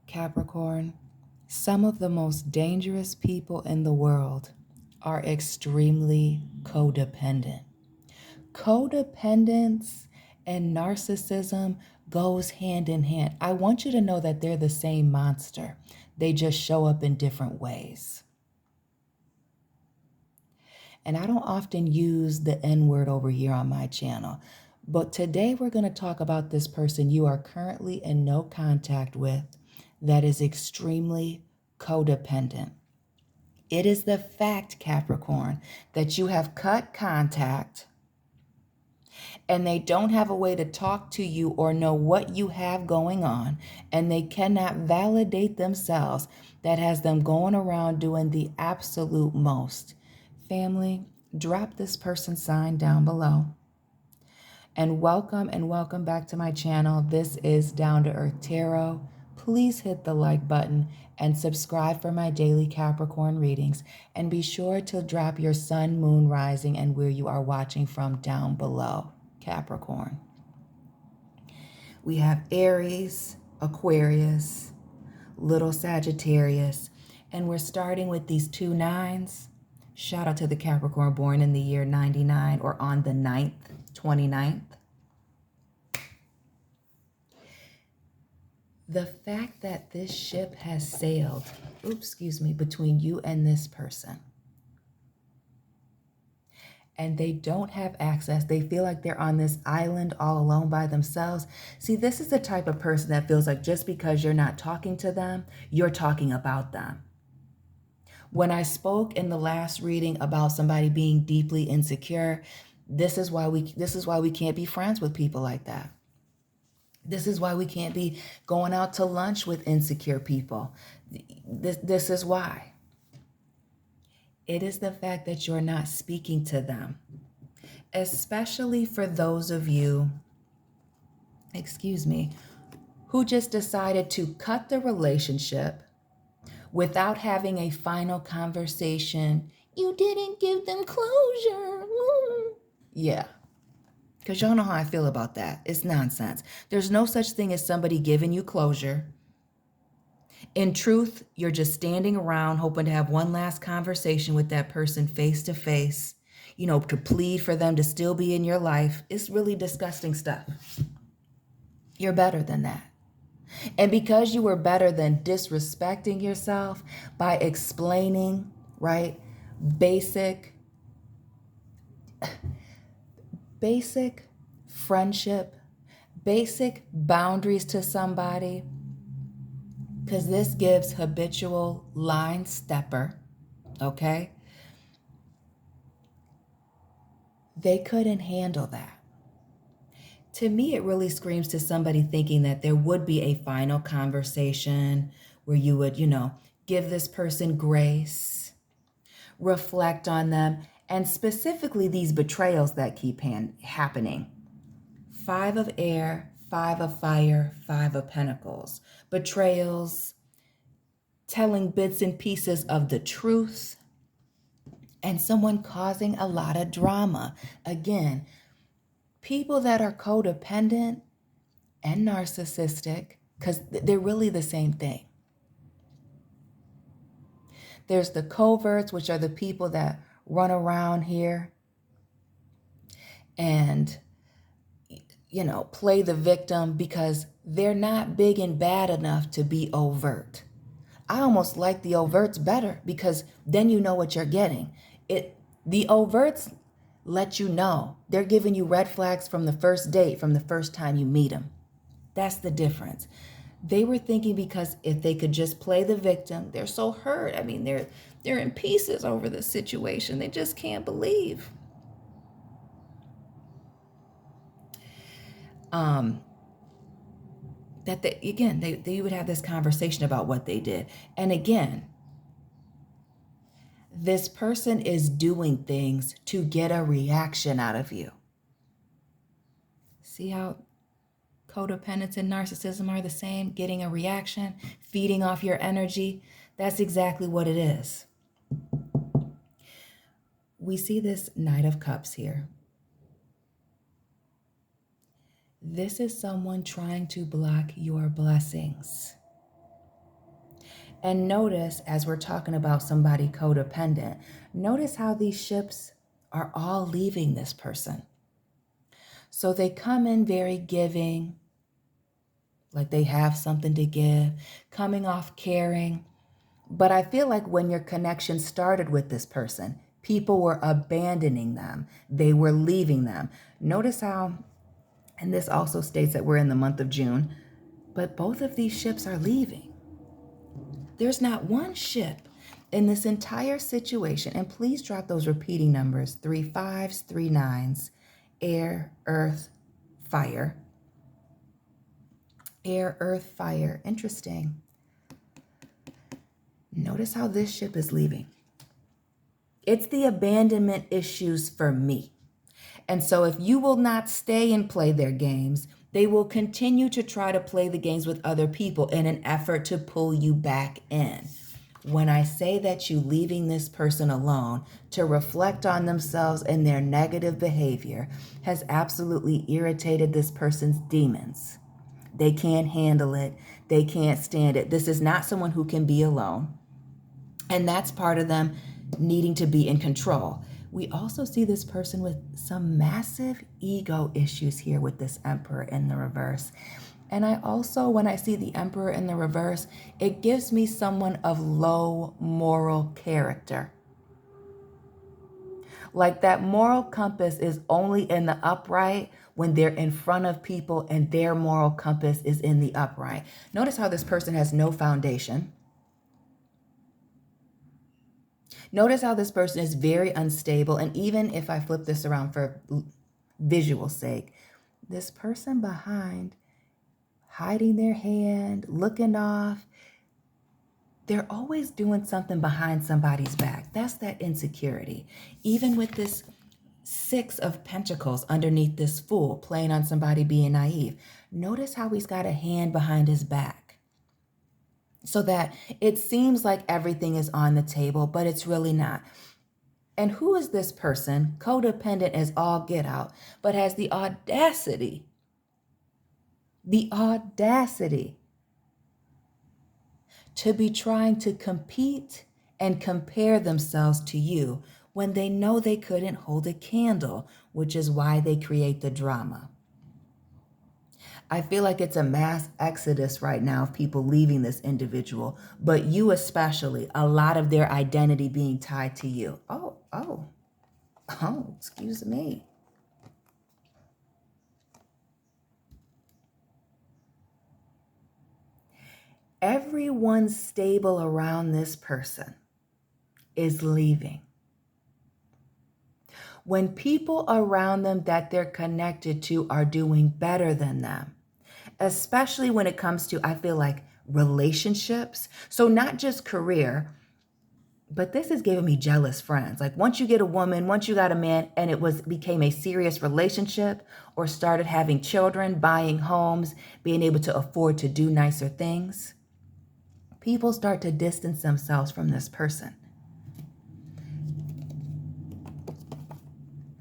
Capricorn, some of the most dangerous people in the world are extremely codependent. Codependence and narcissism goes hand in hand. I want you to know that they're the same monster. They just show up in different ways. And I don't often use the N word over here on my channel, but today we're going to talk about this person you are currently in no contact with that is extremely codependent. It is the fact, Capricorn, that you have cut contact and they don't have a way to talk to you or know what you have going on, and they cannot validate themselves. That has them going around doing the absolute most. Family, drop this person's sign down below. And welcome back to my channel. This is Down to Earth Tarot. Please hit the like button and subscribe for my daily Capricorn readings. And be sure to drop your sun, moon, rising, and where you are watching from down below, Capricorn. We have Aries, Aquarius, little Sagittarius, and we're starting with these 2 9s. Shout out to the Capricorn born in the year 99 or on the 9th, 29th. The fact that this ship has sailed, between you and this person, and they don't have access. They feel like they're on this island all alone by themselves. See, this is the type of person that feels like just because you're not talking to them, you're talking about them. When I spoke in the last reading about somebody being deeply insecure, this is why we can't be friends with people like that. This is why we can't be going out to lunch with insecure people. This is why. It is the fact that you're not speaking to them, especially for those of you, who just decided to cut the relationship without having a final conversation. You didn't give them closure. Yeah. Because y'all know how I feel about that. It's nonsense. There's no such thing as somebody giving you closure. In truth, you're just standing around hoping to have one last conversation with that person face to face, to plead for them to still be in your life. It's really disgusting stuff. You're better than that. And because you were better than disrespecting yourself by explaining, right, basic friendship, basic boundaries to somebody, because this gives habitual line stepper, okay? They couldn't handle that. To me, it really screams to somebody thinking that there would be a final conversation where you would, give this person grace, reflect on them, and specifically these betrayals that keep happening. 5 of air, 5 of fire, 5 of pentacles. Betrayals, telling bits and pieces of the truth, and someone causing a lot of drama. Again, people that are codependent and narcissistic, because they're really the same thing. There's the coverts, which are the people that run around here and, play the victim because they're not big and bad enough to be overt. I almost like the overts better because then you know what you're getting. The overts let you know. They're giving you red flags from the first date, from the first time you meet them. That's the difference. They were thinking because if they could just play the victim, they're so hurt. I mean, they're in pieces over the situation. They just can't believe. That they would have this conversation about what they did. And again, this person is doing things to get a reaction out of you. See how codependence and narcissism are the same? Getting a reaction, feeding off your energy. That's exactly what it is. We see this Knight of Cups here. This is someone trying to block your blessings. And notice, as we're talking about somebody codependent, notice how these ships are all leaving this person. So they come in very giving, like they have something to give, coming off caring. But I feel like when your connection started with this person, people were abandoning them. They were leaving them. Notice how, and this also states that we're in the month of June, but both of these ships are leaving. There's not one ship in this entire situation, and please drop those repeating numbers, 3 5s, 3 9s, air, earth, fire. Air, earth, fire. Interesting. Notice how this ship is leaving. It's the abandonment issues for me. And so if you will not stay and play their games, they will continue to try to play the games with other people in an effort to pull you back in. When I say that you leaving this person alone to reflect on themselves and their negative behavior has absolutely irritated this person's demons. They can't handle it. They can't stand it. This is not someone who can be alone. And that's part of them needing to be in control. We also see this person with some massive ego issues here with this Emperor in the reverse. And I also, when I see the Emperor in the reverse, it gives me someone of low moral character. Like that moral compass is only in the upright when they're in front of people and their moral compass is in the upright. Notice how this person has no foundation. Notice how this person is very unstable. And even if I flip this around for visual sake, this person behind, hiding their hand, looking off, they're always doing something behind somebody's back. That's that insecurity. Even with this 6 of Pentacles underneath this Fool, playing on somebody being naive. Notice how he's got a hand behind his back. So that it seems like everything is on the table, but it's really not. And who is this person? Codependent as all get out, but has the audacity to be trying to compete and compare themselves to you when they know they couldn't hold a candle, which is why they create the drama. I feel like it's a mass exodus right now of people leaving this individual, but you especially, a lot of their identity being tied to you. Oh, excuse me. Everyone stable around this person is leaving. When people around them that they're connected to are doing better than them, especially when it comes to, I feel like, relationships. So not just career, but this is giving me jealous friends. Like once you get a woman, once you got a man, and it became a serious relationship or started having children, buying homes, being able to afford to do nicer things, people start to distance themselves from this person.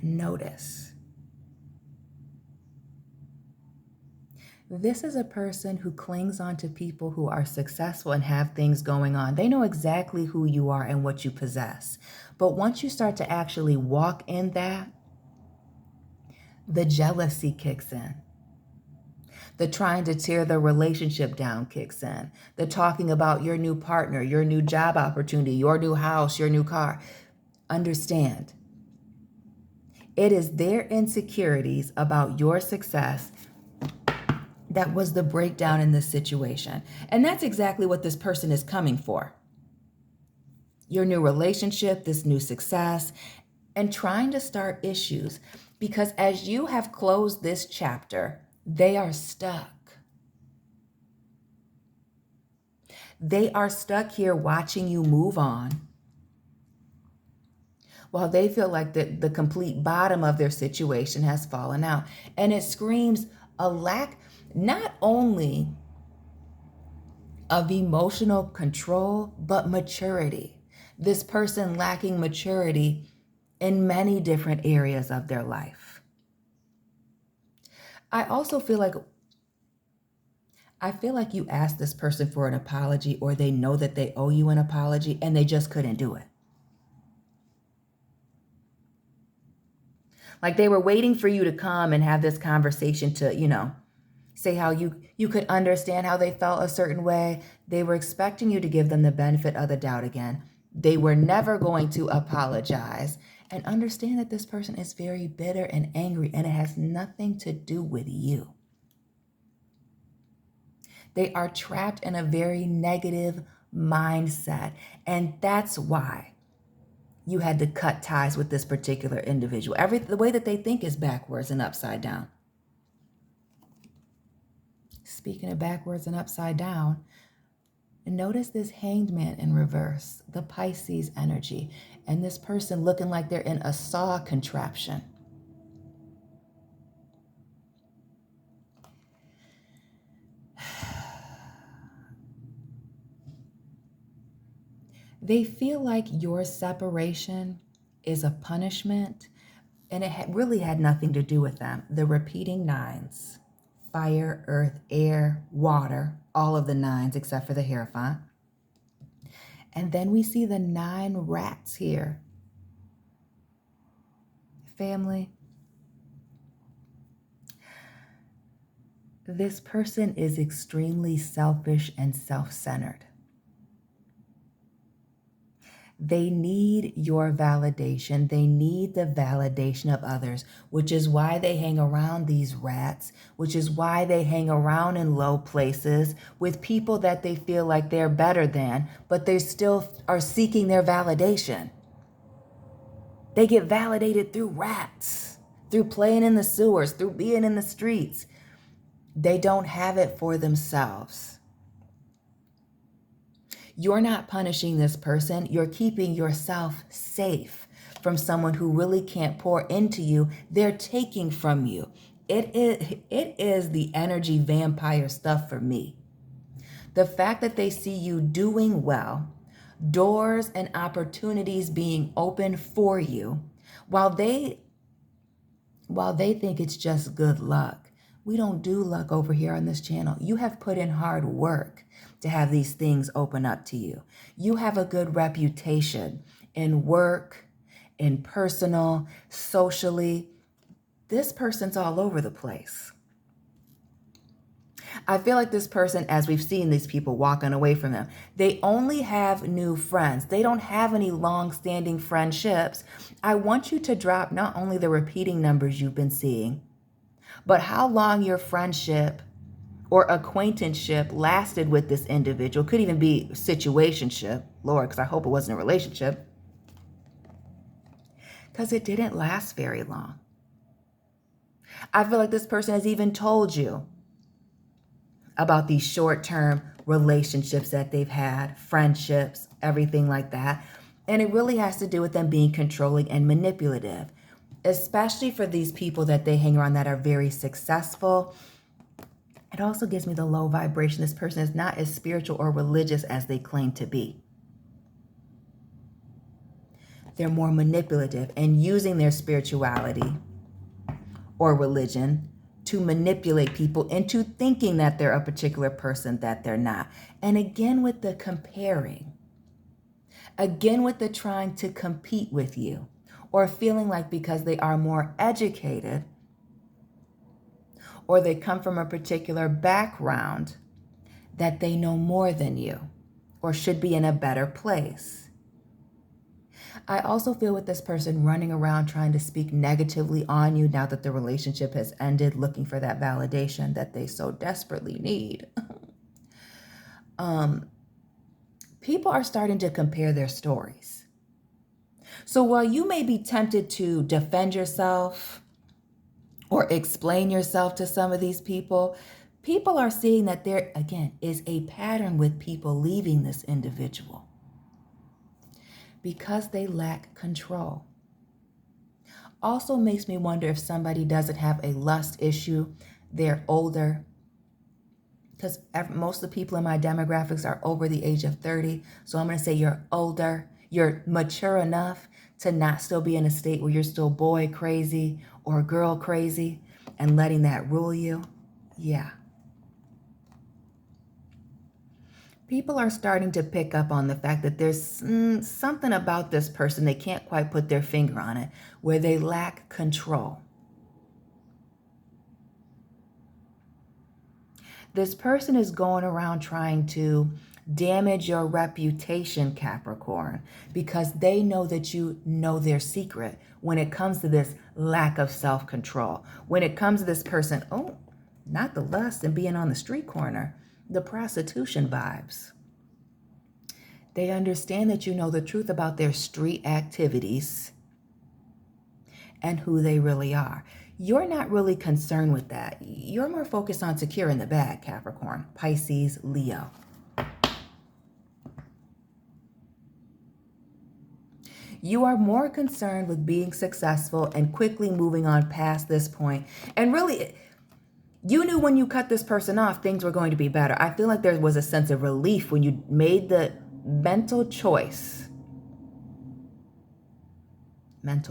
Notice. This is a person who clings on to people who are successful and have things going on. They know exactly who you are and what you possess. But once you start to actually walk in that, the jealousy kicks in. The trying to tear the relationship down kicks in. The talking about your new partner, your new job opportunity, your new house, your new car. Understand, it is their insecurities about your success that was the breakdown in this situation. And that's exactly what this person is coming for. Your new relationship, this new success, and trying to start issues. Because as you have closed this chapter, they are stuck. They are stuck here watching you move on, while they feel like the complete bottom of their situation has fallen out. And it screams a lack not only of emotional control, but maturity. This person lacking maturity in many different areas of their life. I also feel like I feel like you asked this person for an apology, or they know that they owe you an apology and they just couldn't do it. Like they were waiting for you to come and have this conversation to, say how you could understand how they felt a certain way. They were expecting you to give them the benefit of the doubt again. They were never going to apologize. And understand that this person is very bitter and angry, and it has nothing to do with you. They are trapped in a very negative mindset. And that's why you had to cut ties with this particular individual. The way that they think is backwards and upside down. Speaking of backwards and upside down, notice this Hanged Man in reverse, the Pisces energy, and this person looking like they're in a saw contraption. They feel like your separation is a punishment, and it really had nothing to do with them. The repeating nines, fire, earth, air, water, all of the nines except for the Hierophant. And then we see the 9 rats here. Family, this person is extremely selfish and self-centered. They need your validation. They need the validation of others, which is why they hang around these rats, which is why they hang around in low places with people that they feel like they're better than, but they still are seeking their validation. They get validated through rats, through playing in the sewers, through being in the streets. They don't have it for themselves. You're not punishing this person. You're keeping yourself safe from someone who really can't pour into you. They're taking from you. It is the energy vampire stuff for me. The fact that they see you doing well, doors and opportunities being open for you, while they think it's just good luck. We don't do luck over here on this channel. You have put in hard work to have these things open up to you. You have a good reputation in work, in personal, socially. This person's all over the place. I feel like this person, as we've seen these people walking away from them, they only have new friends. They don't have any long-standing friendships. I want you to drop not only the repeating numbers you've been seeing, but how long your friendship or acquaintanceship lasted with this individual. Could even be situationship, Lord, because I hope it wasn't a relationship. Because it didn't last very long. I feel like this person has even told you about these short-term relationships that they've had, friendships, everything like that. And it really has to do with them being controlling and manipulative, especially for these people that they hang around that are very successful. It also gives me the low vibration. This person is not as spiritual or religious as they claim to be. They're more manipulative and using their spirituality or religion to manipulate people into thinking that they're a particular person that they're not. And again, with the comparing, again, with the trying to compete with you, or feeling like because they are more educated or they come from a particular background that they know more than you or should be in a better place. I also feel with this person running around trying to speak negatively on you now that the relationship has ended, looking for that validation that they so desperately need. People are starting to compare their stories. So while you may be tempted to defend yourself or explain yourself to some of these people, people are seeing that there, again, is a pattern with people leaving this individual because they lack control. Also makes me wonder if somebody doesn't have a lust issue, they're older, because most of the people in my demographics are over the age of 30. So I'm going to say you're older, you're mature enough to not still be in a state where you're still boy crazy or girl crazy and letting that rule you. Yeah. People are starting to pick up on the fact that there's something about this person, they can't quite put their finger on it, where they lack control. This person is going around trying to damage your reputation, Capricorn, because they know that you know their secret when it comes to this lack of self-control. When it comes to this person, oh, not the lust and being on the street corner, the prostitution vibes. They understand that you know the truth about their street activities and who they really are. You're not really concerned with that. You're more focused on securing the bag, Capricorn, Pisces, Leo. You are more concerned with being successful and quickly moving on past this point. And really, you knew when you cut this person off, things were going to be better. I feel like there was a sense of relief when you made the mental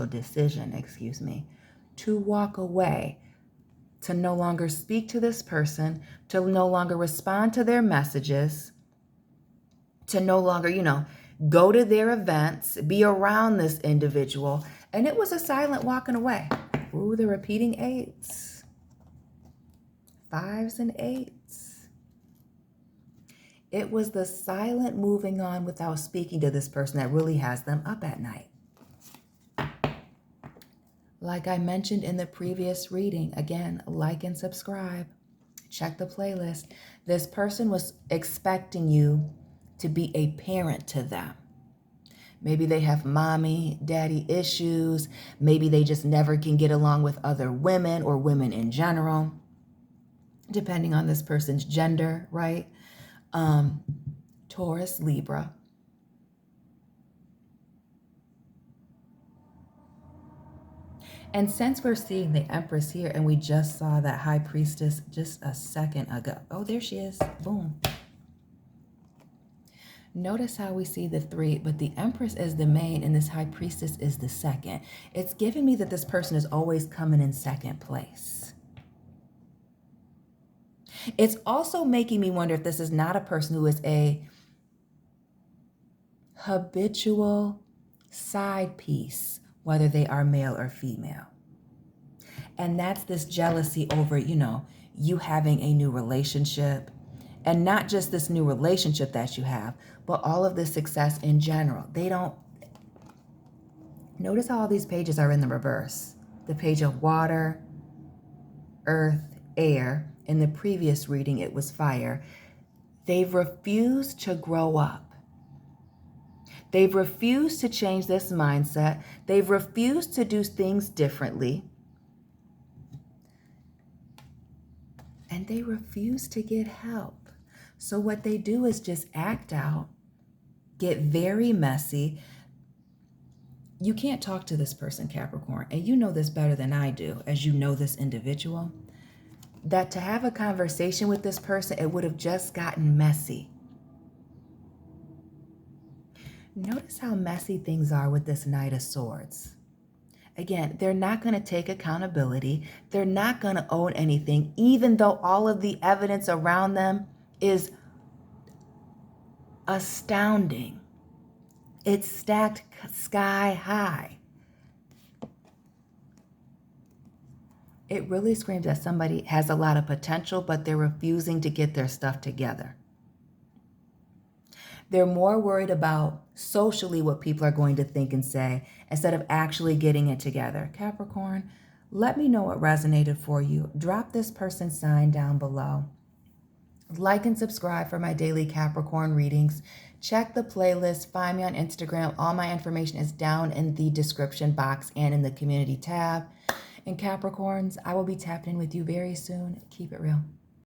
decision, to walk away, to no longer speak to this person, to no longer respond to their messages, to no longer, go to their events, be around this individual. And it was a silent walking away. Ooh, the repeating eights. 5s and 8s. It was the silent moving on without speaking to this person that really has them up at night. Like I mentioned in the previous reading, again, like and subscribe. Check the playlist. This person was expecting you to be a parent to them. Maybe they have mommy, daddy issues. Maybe they just never can get along with other women or women in general, depending on this person's gender, right? Taurus, Libra. And since we're seeing the Empress here, and we just saw that High Priestess just a second ago. Oh, there she is. Boom. Notice how we see the 3, but the Empress is the main and this High Priestess is the second. It's giving me that this person is always coming in second place. It's also making me wonder if this is not a person who is a habitual side piece, whether they are male or female. And that's this jealousy over, you having a new relationship. And not just this new relationship that you have, but all of this success in general. They don't. Notice how all these pages are in the reverse. The page of water, earth, air. In the previous reading, it was fire. They've refused to grow up. They've refused to change this mindset. They've refused to do things differently. And they refuse to get help. So what they do is just act out, get very messy. You can't talk to this person, Capricorn, and you know this better than I do, as you know this individual, that to have a conversation with this person, it would have just gotten messy. Notice how messy things are with this Knight of Swords. Again, they're not going to take accountability. They're not going to own anything, even though all of the evidence around them is astounding. It's stacked sky high. It really screams that somebody has a lot of potential, but they're refusing to get their stuff together. They're more worried about socially what people are going to think and say instead of actually getting it together. Capricorn, let me know what resonated for you. Drop this person's sign down below. Like and subscribe for my daily Capricorn readings. Check the playlist. Find me on Instagram. All my information is down in the description box and in the community tab. And Capricorns, I will be tapping in with you very soon. Keep it real.